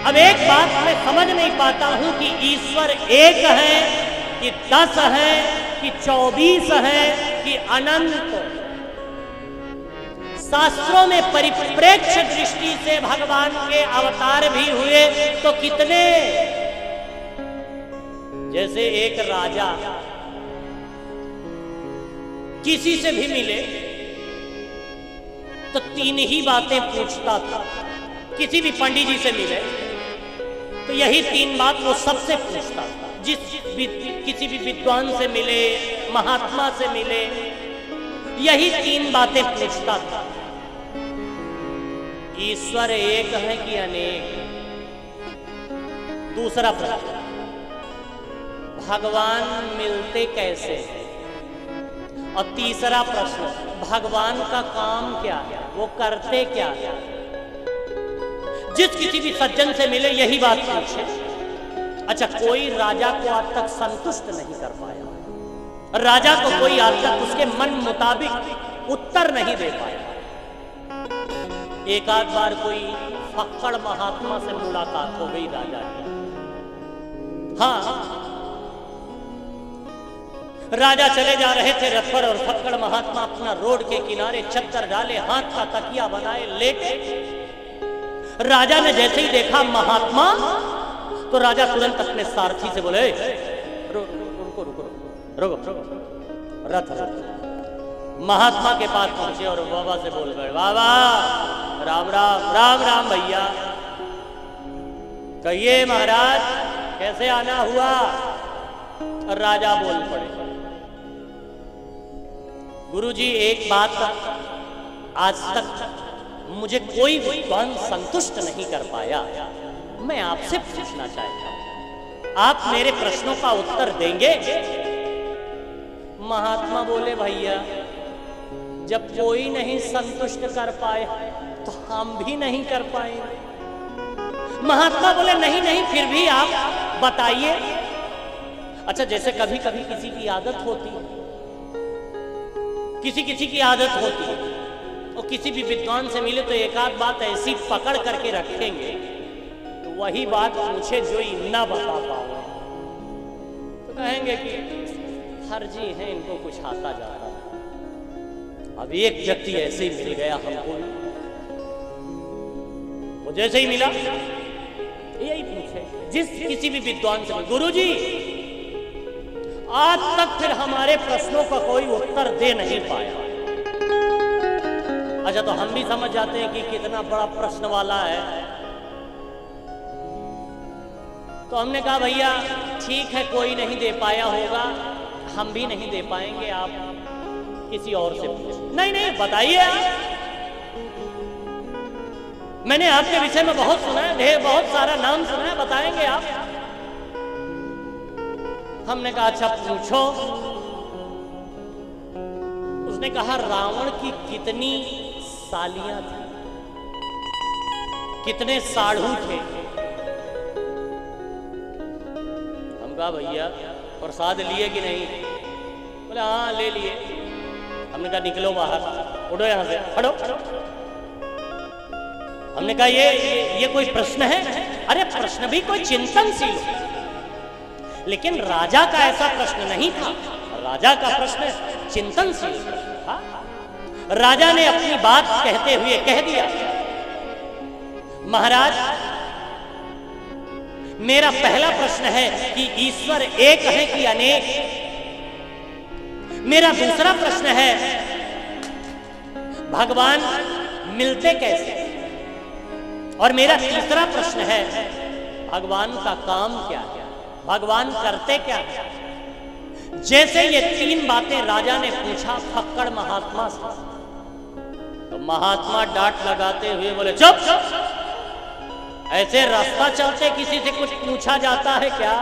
अब एक बात मैं समझ नहीं पाता हूं कि ईश्वर एक है कि 10 है कि 24 है कि अनंत। शास्त्रों में परिप्रेक्ष्य दृष्टि से भगवान के अवतार भी हुए तो कितने? जैसे एक राजा किसी से भी मिले तो 3 ही बातें पूछता था। किसी भी पंडित जी से मिले तो यही 3 बात वो सबसे पूछता था। किसी भी विद्वान से मिले, महात्मा से मिले, यही 3 बातें पूछता था। ईश्वर एक है कि अनेक? दूसरा प्रश्न, भगवान मिलते कैसे? और तीसरा प्रश्न, भगवान का काम क्या है, वो करते क्या है? जिस किसी भी सज्जन से मिले यही बात पूछे। अच्छा, कोई राजा को आज तक संतुष्ट नहीं कर पाया। राजा को कोई आज तक उसके मन मुताबिक उत्तर नहीं दे पाया। एक आध बार कोई फक्कड़ महात्मा से मुलाकात हो गई राजा की। हाँ, राजा चले जा रहे थे रथ पर और फक्कड़ महात्मा अपना रोड के किनारे चद्दर डाले, हाथ का तकिया बनाए लेटे। राजा ने जैसे ही देखा महात्मा तो राजा तुरंत अपने सारथी से बोले, रुको रुको रुको रुको, रथ महात्मा के पास पहुंचे और बाबा से बोल गए, बाबा राम राम राम राम भैया, कहिए महाराज कैसे आना हुआ? राजा बोल पड़े, गुरुजी एक बात आज तक मुझे कोई विद्वान संतुष्ट नहीं कर पाया, मैं आपसे पूछना चाहता हूं, आप मेरे प्रश्नों का उत्तर देंगे? महात्मा बोले, भैया जब कोई नहीं संतुष्ट कर पाए तो हम भी नहीं कर पाएंगे। महात्मा बोले, नहीं नहीं फिर भी आप बताइए। अच्छा, जैसे कभी कभी किसी की आदत होती है, किसी की आदत होती है, और किसी भी विद्वान से मिले तो एक आध बात ऐसी पकड़ करके रखेंगे तो वही बात पूछे जो ही ना बता पाओ तो कहेंगे कि फर्जी है, इनको कुछ आता जाता। अब एक व्यक्ति ऐसे ही मिल गया हमको, वो जैसे ही मिला यही पूछे जिस किसी भी विद्वान से, गुरुजी आज तक फिर हमारे प्रश्नों का कोई उत्तर दे नहीं पाया। अच्छा, तो हम भी समझ जाते हैं कि कितना बड़ा प्रश्न वाला है। तो हमने कहा भैया ठीक है, कोई नहीं दे पाया होगा, हम भी नहीं दे पाएंगे, आप किसी और से पूछिए। नहीं नहीं बताइए आप, मैंने आपके विषय में बहुत सुना है, ढेर बहुत सारा नाम सुना है, बताएंगे आप? हमने कहा अच्छा पूछो। उसने कहा रावण की कितनी सालियां थी, कितने साढ़ू थे? हम कहा भैया प्रसाद लिए कि नहीं? बोले हाँ ले लिए। हमने कहा निकलो बाहर, उठो यहां से, हटो। हमने कहा ये कोई प्रश्न है? अरे प्रश्न भी कोई चिंतनशील हो, लेकिन राजा का ऐसा प्रश्न नहीं था। राजा का प्रश्न चिंतनशील था। राजा ने अपनी बात कहते हुए कह दिया, महाराज मेरा पहला प्रश्न है कि ईश्वर एक है कि अनेक? मेरा दूसरा प्रश्न है भगवान मिलते कैसे? और मेरा तीसरा प्रश्न है भगवान का काम क्या है, भगवान करते क्या है? जैसे ये 3 बातें राजा ने पूछा फक्कड़ महात्मा से, तो महात्मा डांट लगाते हुए बोले चुप, ऐसे रास्ता चलते किसी से कुछ पूछा जाता है क्या?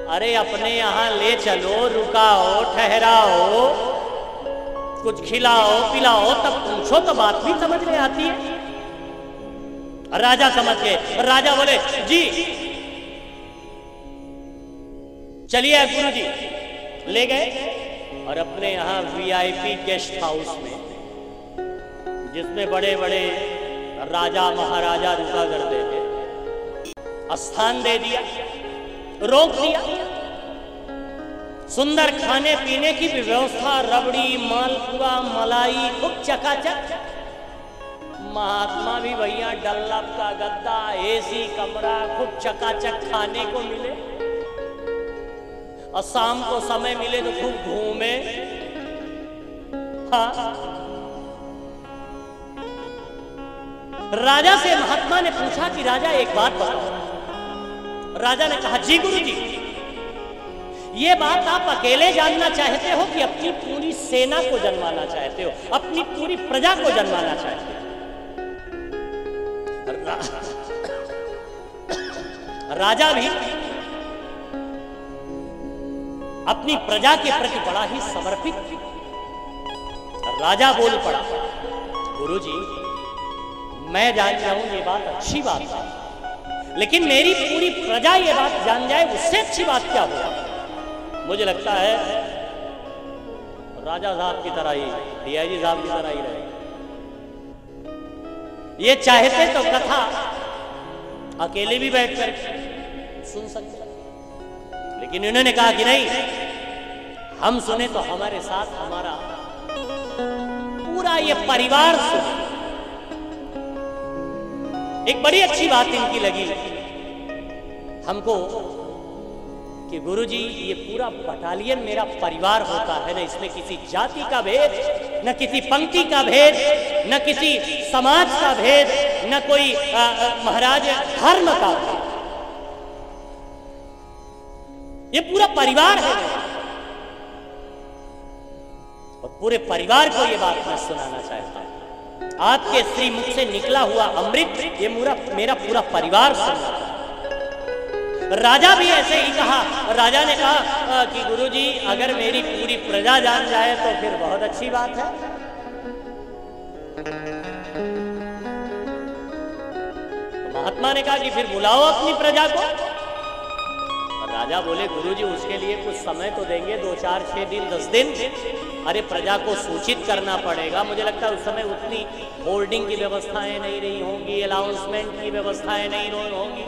अरे अपने यहां ले चलो, रुकाओ, ठहराओ, कुछ खिलाओ पिलाओ, तब पूछो तो बात भी समझ में आती है। राजा समझ गए। राजा बोले जी चलिए गुरुजी, ले गए और अपने यहां वीआईपी गेस्ट हाउस में, जिसमें बड़े बड़े राजा महाराजा रुका करते थे, स्थान दे दिया, रोक दिया। सुंदर खाने पीने की भी व्यवस्था, रबड़ी, मालपुआ, मलाई, खूब चकाचक। महात्मा भी भैया डल्लब का गद्दा, एसी कमरा, खूब चकाचक खाने को मिले, और शाम को समय मिले तो खूब घूमे। हाँ, राजा से महात्मा ने पूछा कि राजा एक बात बताओ। राजा ने कहा, जी गुरुजी, ये बात आप अकेले जानना चाहते हो कि अपनी पूरी सेना को जन्माना चाहते हो, अपनी पूरी प्रजा को जन्माना चाहते हो? राजा भी अपनी प्रजा के प्रति बड़ा ही समर्पित। राजा बोल पड़ा, गुरुजी, मैं जान जाऊं ये बात अच्छी बात है, लेकिन मेरी पूरी प्रजा ये बात जान जाए उससे अच्छी बात क्या होगा? मुझे लगता है राजा साहब की तरह ही, डीआईजी साहब की तरह ही रहे। ये चाहते तो कथा अकेले भी बैठकर सुन सकते, लेकिन इन्होंने कहा कि नहीं, हम सुने तो हमारे साथ हमारा पूरा ये परिवार सुने। एक बड़ी अच्छी बात इनकी लगी हमको कि गुरुजी, ये पूरा बटालियन मेरा परिवार होता है, न इसमें किसी जाति का भेद, न किसी पंक्ति का भेद, न किसी समाज का भेद, न कोई महाराज धर्म का भेद। ये पूरा परिवार है, और पूरे परिवार को ये बात मैं सुनाना चाहता हूं। आपके श्री मुख से निकला हुआ अमृत ये मेरा पूरा परिवार सुनना चाहता। राजा भी ऐसे ही कहा। राजा ने कहा कि गुरुजी, अगर मेरी पूरी प्रजा जान जाए तो फिर बहुत अच्छी बात है। तो महात्मा ने कहा कि फिर बुलाओ अपनी प्रजा को। और राजा बोले, गुरुजी, उसके लिए कुछ समय तो देंगे, 2, 4, 6 दिन, 10 दिन। अरे प्रजा को सूचित करना पड़ेगा। मुझे लगता है उस समय उतनी होर्डिंग की व्यवस्थाएं नहीं रही होंगी, अनाउंसमेंट की व्यवस्थाएं नहीं रही होंगी,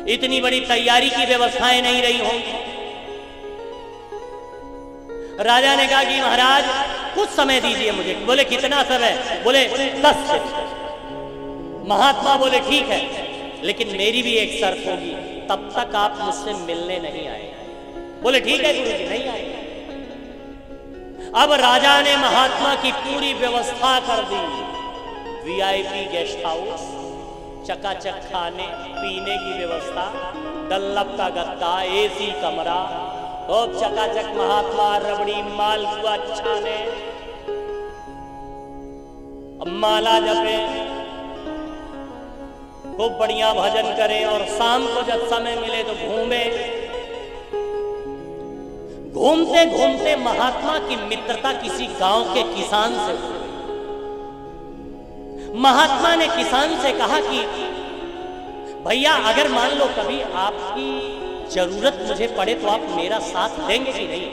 इतनी बड़ी तैयारी की व्यवस्थाएं नहीं रही होंगी। राजा ने कहा कि महाराज कुछ समय दीजिए मुझे। बोले, कितना समय? बोले 10 दिन। महात्मा बोले, ठीक है, लेकिन मेरी भी एक शर्त होगी, तब तक आप मुझसे मिलने नहीं आए। बोले, ठीक है गुरुजी, नहीं आए। अब राजा ने महात्मा की पूरी व्यवस्था कर दी। वीआईपी गेस्ट हाउस, चकाचक खाने पीने की व्यवस्था, डल्लब का गद्दा, एसी कमरा, खूब चकाचक महात्मा रबड़ी मालपुआ छाने, माला जपे, खूब बढ़िया भजन करें, और शाम को जब समय मिले तो घूमे। घूमते घूमते महात्मा की मित्रता किसी गांव के किसान से हुई। महात्मा ने किसान से कहा कि भैया, अगर मान लो कभी आपकी जरूरत मुझे पड़े तो आप मेरा साथ देंगे कि नहीं?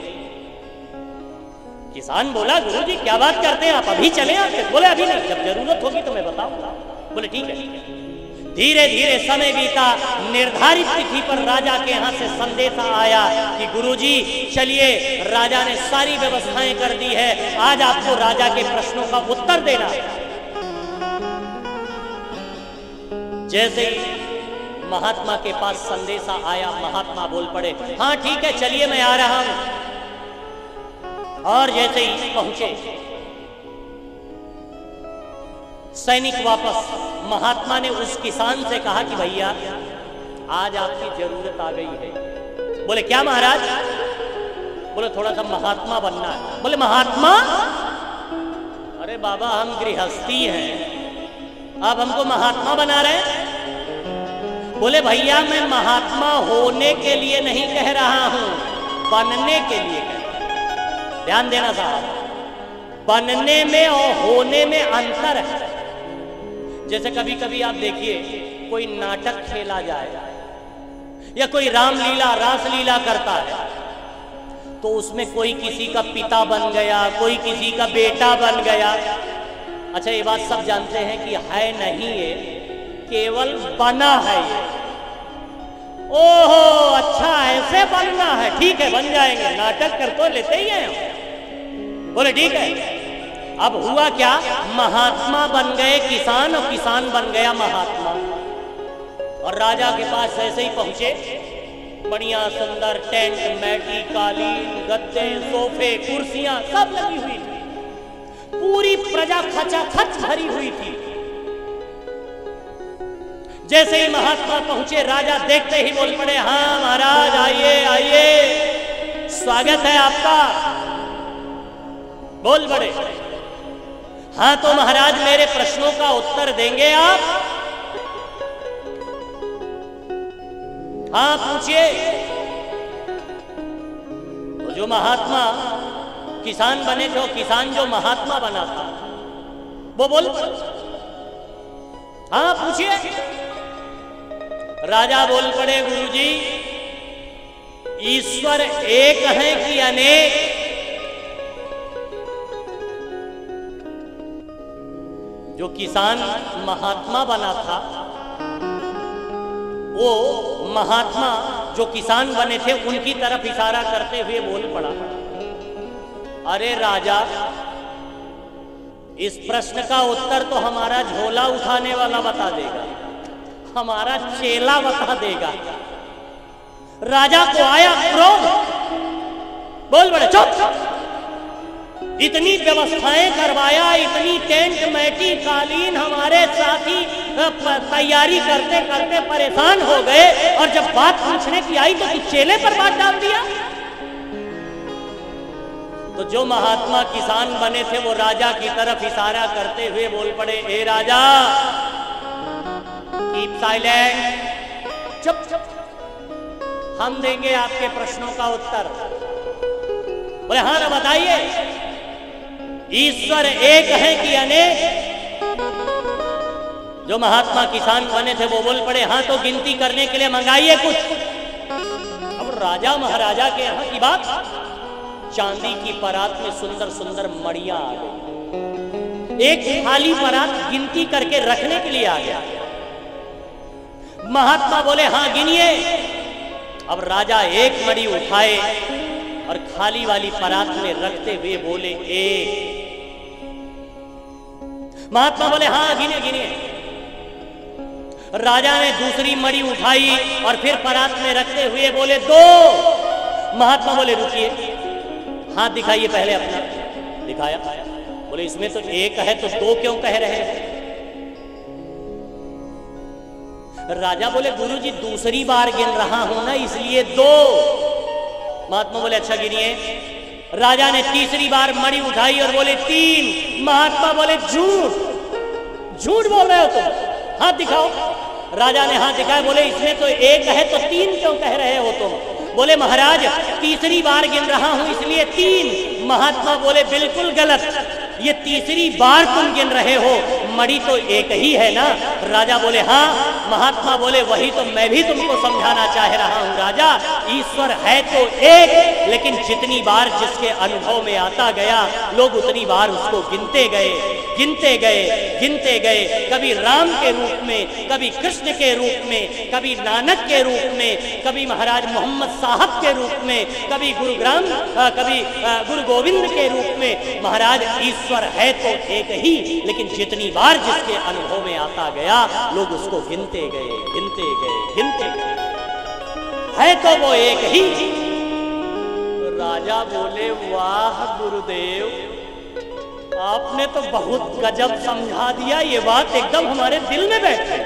किसान बोला, गुरुजी क्या बात करते हैं आप, अभी चले आते? बोले, अभी नहीं, जब जरूरत होगी तो मैं बताऊंगा। बोले, ठीक है। धीरे धीरे समय बीता। निर्धारित तिथि पर राजा के यहाँ से संदेशा आया कि गुरुजी चलिए, राजा ने सारी व्यवस्थाएं कर दी है, आज आपको राजा के प्रश्नों का उत्तर देना है। जैसे ही महात्मा के पास संदेशा आया, महात्मा बोल पड़े, हाँ ठीक है, चलिए मैं आ रहा हूं। और जैसे ही पहुंचे सैनिक वापस, महात्मा ने उस किसान से कहा कि भैया आज आपकी जरूरत आ गई है। बोले, क्या महाराज? बोले, थोड़ा सा महात्मा बनना है। बोले, महात्मा? अरे बाबा, हम गृहस्थी हैं, आप हमको महात्मा बना रहे हैं? बोले, भैया मैं महात्मा होने के लिए नहीं कह रहा हूं, बनने के लिए कह रहा हूं। ध्यान देना साहब, बनने में और होने में अंतर है। जैसे कभी कभी आप देखिए, कोई नाटक खेला जाए या कोई रामलीला रासलीला करता है, तो उसमें कोई किसी का पिता बन गया, कोई किसी का बेटा बन गया। अच्छा, ये बात सब जानते हैं कि है नहीं, ये केवल बना है ये। ओहो अच्छा ऐसे बनना है, ठीक है बन जाएंगे, नाटक कर तो लेते ही हैं हम। बोले ठीक है। अब हुआ क्या, महात्मा बन गए किसान और किसान बन गया महात्मा। और राजा के पास ऐसे ही पहुंचे, बढ़िया सुंदर टेंट, मैटी, कालीन, गद्दे, सोफे, कुर्सियां सब लगी हुई थी। पूरी प्रजा खचाखच भरी हुई थी। जैसे ही महात्मा पहुंचे, राजा देखते ही बोल पड़े, हाँ महाराज आइए आइए, स्वागत है आपका। बोल पड़े, हाँ तो महाराज मेरे प्रश्नों का उत्तर देंगे आप? हाँ पूछिए। तो जो महात्मा किसान बने थे, किसान जो महात्मा बना था, वो बोल पड़े, हाँ पूछिए। राजा बोल पड़े, गुरुजी ईश्वर एक है कि अनेक? जो किसान महात्मा बना था, वो महात्मा जो किसान बने थे उनकी तरफ इशारा करते हुए बोल पड़ा, अरे राजा इस प्रश्न का उत्तर तो हमारा झोला उठाने वाला बता देगा, हमारा चेला बता देगा। राजा को आया क्रोध, बोल बड़े चुप, इतनी व्यवस्थाएं करवाया, इतनी टेंट मैटी कालीन, हमारे साथी तैयारी करते करते परेशान हो गए, और जब बात पूछने की आई तो तू चेले पर बात डाल दिया। तो जो महात्मा किसान बने थे वो राजा की तरफ इशारा करते हुए बोल पड़े, ए राजा कीप साइलेंट, चुप चुप, हम देंगे आपके प्रश्नों का उत्तर। बोले हाँ ना बताइए, ईश्वर एक है कि अनेक? जो महात्मा किसान बने थे वो बोल पड़े, हाँ तो गिनती करने के लिए मंगाइए कुछ। अब राजा महाराजा के यहाँ की बात, चांदी की परात में सुंदर सुंदर मड़ियां आ गई, एक खाली परात गिनती करके रखने के लिए आ गया। महात्मा बोले हाँ गिनिए। अब राजा एक मड़ी उठाए और खाली वाली परात में रखते हुए बोले, एक। महात्मा बोले हाँ गिने गिने। राजा ने दूसरी मड़ी उठाई और फिर परात में रखते हुए बोले, दो। महात्मा बोले रुकिए, हाथ दिखाइए पहले अपना। दिखाया, बोले इसमें तो एक है तो दो क्यों कह रहे हैं? राजा बोले गुरुजी दूसरी बार गिन रहा हूं ना, इसलिए दो। महात्मा बोले अच्छा गिनिए। राजा ने तीसरी बार मणि उठाई और बोले, तीन। महात्मा बोले झूठ, झूठ बोल रहे हो तुम, हाथ दिखाओ। राजा ने हाथ दिखाया, बोले इसमें तो एक है तो तीन क्यों कह रहे हो तुम? बोले महाराज तीसरी बार गिन रहा हूं इसलिए तीन। महात्मा बोले बिल्कुल गलत, ये तीसरी बार तुम गिन रहे हो, मणि तो एक ही है ना। राजा बोले हाँ। महात्मा बोले वही तो मैं भी तुमको समझाना चाह रहा हूं राजा, ईश्वर है तो एक, लेकिन जितनी बार जिसके अनुभव में आता गया लोग उतनी बार उसको गिनते गए, गिनते गए, गिनते गए। कभी राम के रूप में, कभी कृष्ण के रूप में, कभी नानक के रूप में, कभी महाराज मोहम्मद साहब के रूप में, कभी कभी गुरु गोविंद के रूप में। महाराज ईश्वर है तो एक ही, लेकिन जितनी बार जिसके अनुभव में आता गया लोग उसको गिनते गए, गिनते गए, गिनते गए, है तो वो एक ही। तो राजा बोले वाह गुरुदेव, आपने तो बहुत गजब समझा दिया, ये बात एकदम हमारे दिल में बैठ गई।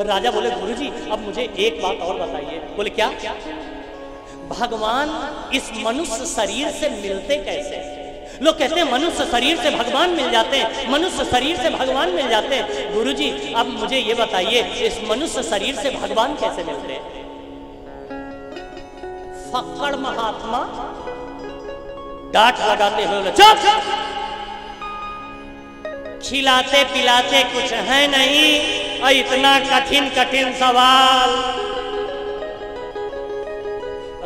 राजा बोले गुरुजी अब मुझे एक बात और बताइए। बोले क्या? भगवान इस मनुष्य शरीर से मिलते कैसे? लोग कहते हैं मनुष्य शरीर से भगवान मिल जाते हैं, मनुष्य शरीर से भगवान मिल जाते हैं। गुरुजी अब मुझे ये बताइए, इस मनुष्य शरीर से भगवान कैसे मिलते हैं? फक्कड़ महात्मा डांट लगाते हुए चुप, खिलाते पिलाते कुछ है नहीं और इतना कठिन कठिन सवाल।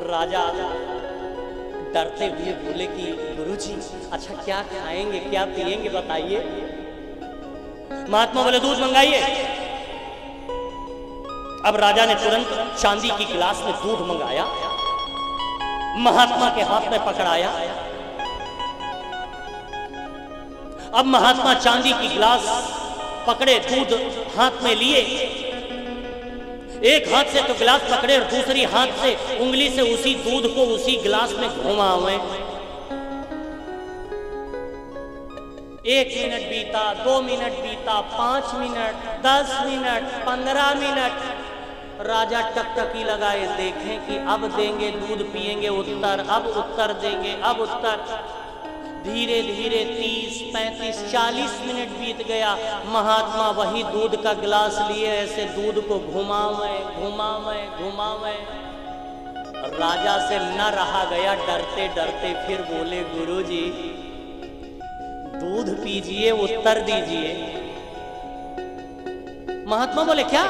राजा डरते हुए बोले कि गुरुजी अच्छा क्या खाएंगे क्या पिएंगे बताइए। महात्मा बोले दूध मंगाइए। अब राजा ने तुरंत चांदी की गिलास में दूध मंगाया, महात्मा के हाथ में पकड़ाया। अब महात्मा चांदी की गिलास पकड़े, दूध हाथ में लिए, एक हाथ से तो गिलास पकड़े और दूसरी हाथ से उंगली से उसी दूध को उसी गिलास में घुमावे। 1 मिनट बीता, 2 मिनट बीता, 5 मिनट, 10 मिनट, 15 मिनट। राजा टकटकी लगाए, देखें कि अब देंगे दूध, पिएंगे उत्तर, अब उत्तर देंगे, अब उत्तर। धीरे धीरे 30, 35, 40 मिनट बीत गया। महात्मा वही दूध का गिलास लिए ऐसे दूध को घुमावे घुमावे घुमावे। राजा से न रहा गया, डरते डरते फिर बोले, गुरुजी दूध पीजिए, उत्तर दीजिए। महात्मा बोले, क्या?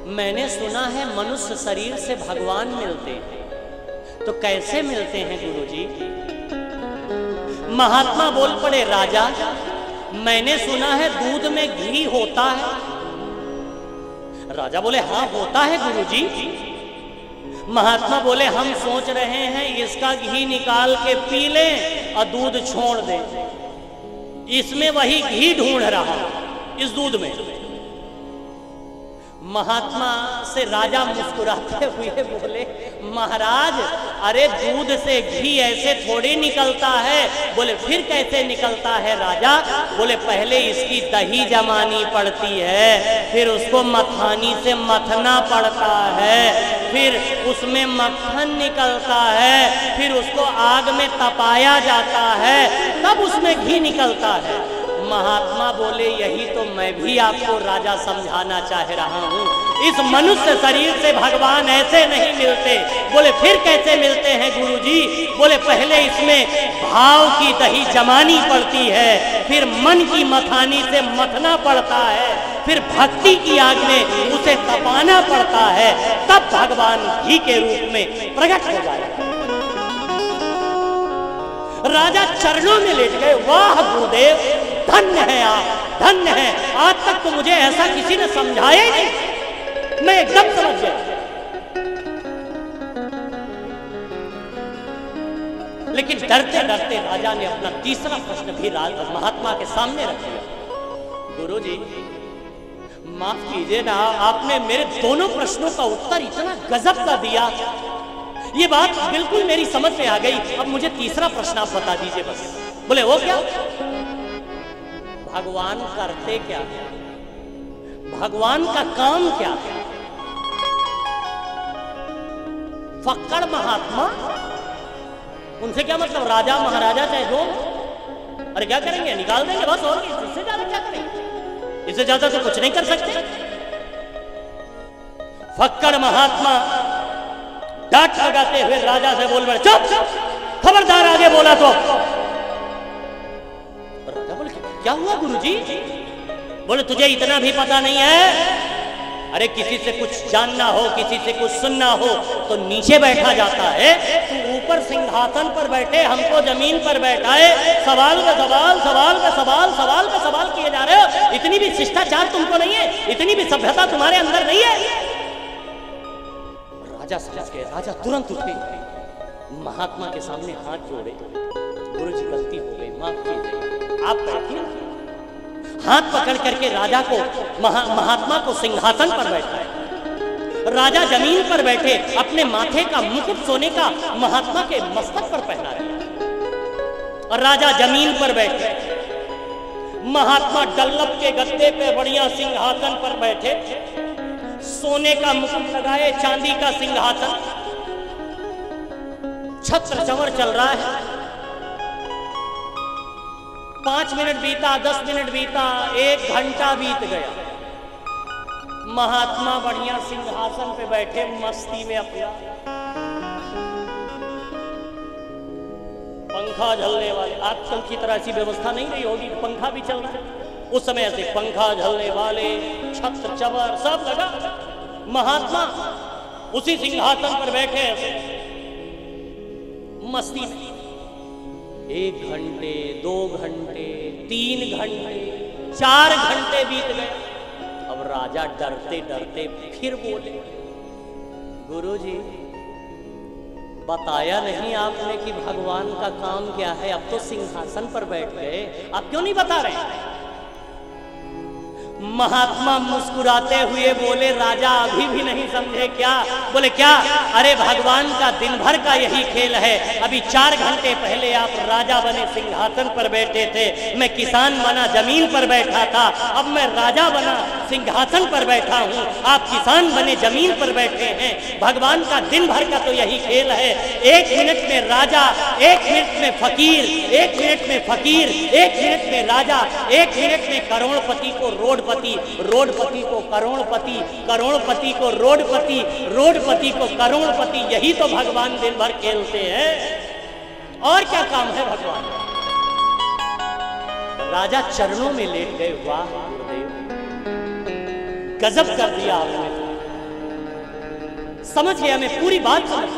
मैंने सुना है मनुष्य शरीर से भगवान मिलते हैं, तो कैसे मिलते हैं गुरुजी? महात्मा बोल पड़े, राजा मैंने सुना है दूध में घी होता है। राजा बोले, हाँ होता है गुरुजी। महात्मा बोले, हम सोच रहे हैं इसका घी निकाल के पी लें और दूध छोड़ दें। इसमें वही घी ढूंढ रहा, इस दूध में। महात्मा से राजा मुस्कुराते हुए बोले, महाराज अरे दूध से घी ऐसे थोड़ी निकलता है। बोले, फिर कैसे निकलता है राजा? बोले, पहले इसकी दही जमानी पड़ती है, फिर उसको मथानी से मथना पड़ता है, फिर उसमें मक्खन निकलता है, फिर उसको आग में तपाया जाता है, तब उसमें घी निकलता है। महात्मा बोले, यही तो मैं भी आपको राजा समझाना चाह रहा हूँ। इस मनुष्य शरीर से भगवान ऐसे नहीं मिलते। बोले, फिर कैसे मिलते हैं गुरुजी? बोले, पहले इसमें भाव की दही जमानी पड़ती है, फिर मन की मथानी से मथना पड़ता है, फिर भक्ति की आग में उसे तपाना पड़ता है, तब भगवान घी के रूप में प्रकट हो जाएगा। राजा चरणों में लेट गए, वाह गुरुदेव, धन्य है आप, धन्य है। आज तक तो मुझे ऐसा किसी ने समझाया ही नहीं, मैं एकदम समझ गया। लेकिन डरते डरते राजा ने अपना तीसरा प्रश्न भी महात्मा के सामने रख दिया। गुरुजी माफ कीजिए ना, आपने मेरे दोनों प्रश्नों का उत्तर इतना गजब का दिया, ये बात बिल्कुल मेरी समझ में आ गई। अब मुझे तीसरा प्रश्न आप बता दीजिए बस। बोले, वो क्या? भगवान करते क्या है? भगवान का काम क्या है? फक्कड़ महात्मा, उनसे क्या मतलब? राजा महाराजा चाहे जो, अरे क्या करेंगे? निकाल देंगे बस, और इससे ज्यादा क्या करेंगे? इससे ज्यादा तो कुछ नहीं कर सकते। फक्कड़ महात्मा डांट लगाते हुए राजा से बोल रहे, चुप, खबरदार आगे बोला तो। राजा बोले, क्या हुआ गुरुजी? बोले, तुझे इतना भी पता नहीं है? अरे किसी से कुछ जानना हो, किसी से कुछ सुनना हो तो नीचे बैठा जाता है, तू ऊपर सिंहासन पर बैठे हमको जमीन पर बैठाए, सवाल का सवाल, सवाल का सवाल, सवाल का सवाल किए जा रहे हो। इतनी भी शिष्टाचार तुमको नहीं है, इतनी भी सभ्यता तुम्हारे अंदर नहीं है। राजा समझ गए, राजा तुरंत उठे, महात्मा के सामने हाथ जोड़े, गुरुजी गलती हो गई, माफ कीजिए, आप बैठिए। हाथ पकड़ करके राजा को महात्मा को सिंहासन पर बैठाए। राजा जमीन पर बैठे, अपने माथे का मुकुट सोने का महात्मा के मस्तक पर पहना रहे। और राजा जमीन पर बैठे, महात्मा डल्लभ के गद्दे पे बढ़िया सिंहासन पर बैठे, सोने का मुकुट लगाए, चांदी का सिंहासन, छत्र चमर चल रहा है। 5 मिनट बीता, 10 मिनट बीता, 1 घंटा बीत गया। महात्मा बढ़िया सिंहासन पे बैठे मस्ती में अपना, पंखा झलने वाले, आजकल की तरह ऐसी व्यवस्था नहीं रही होगी, पंखा भी चल रहा है। उस समय ऐसे पंखा झलने वाले, छत्र चमर सब लगा। महात्मा उसी सिंहासन पर बैठे ऐसे मस्ती में। 1 घंटे, 2 घंटे, 3 घंटे, 4 घंटे बीत गए। अब राजा डरते डरते फिर बोले, गुरुजी बताया नहीं आपने कि भगवान का काम क्या है, अब तो सिंहासन पर बैठ गए, आप क्यों नहीं बता रहे? महात्मा मुस्कुराते हुए बोले, राजा अभी भी नहीं समझे क्या? बोले क्या? अरे भगवान का दिन भर का यही खेल है। अभी 4 घंटे पहले आप राजा बने सिंहासन पर बैठे थे, मैं किसान बना जमीन पर बैठा था, अब मैं राजा बना सिंहासन पर बैठा हूँ, आप किसान बने जमीन पर बैठे हैं। भगवान का दिन भर का तो यही खेल है। 1 मिनट में राजा, 1 मिनट में फकीर, 1 मिनट में फकीर, 1 मिनट में राजा, 1 मिनट में करोड़पति को रोडपति, रोडपति को करोड़पति, करोड़पति को रोडपति, रोडपति को करोड़पति। यही तो भगवान दिन भर खेलते हैं, और क्या काम है भगवान का? राजा चरणों में लेट गए। वाह गुरुदेव, गजब कर दिया आपने, समझ गया, मैं पूरी बात समझ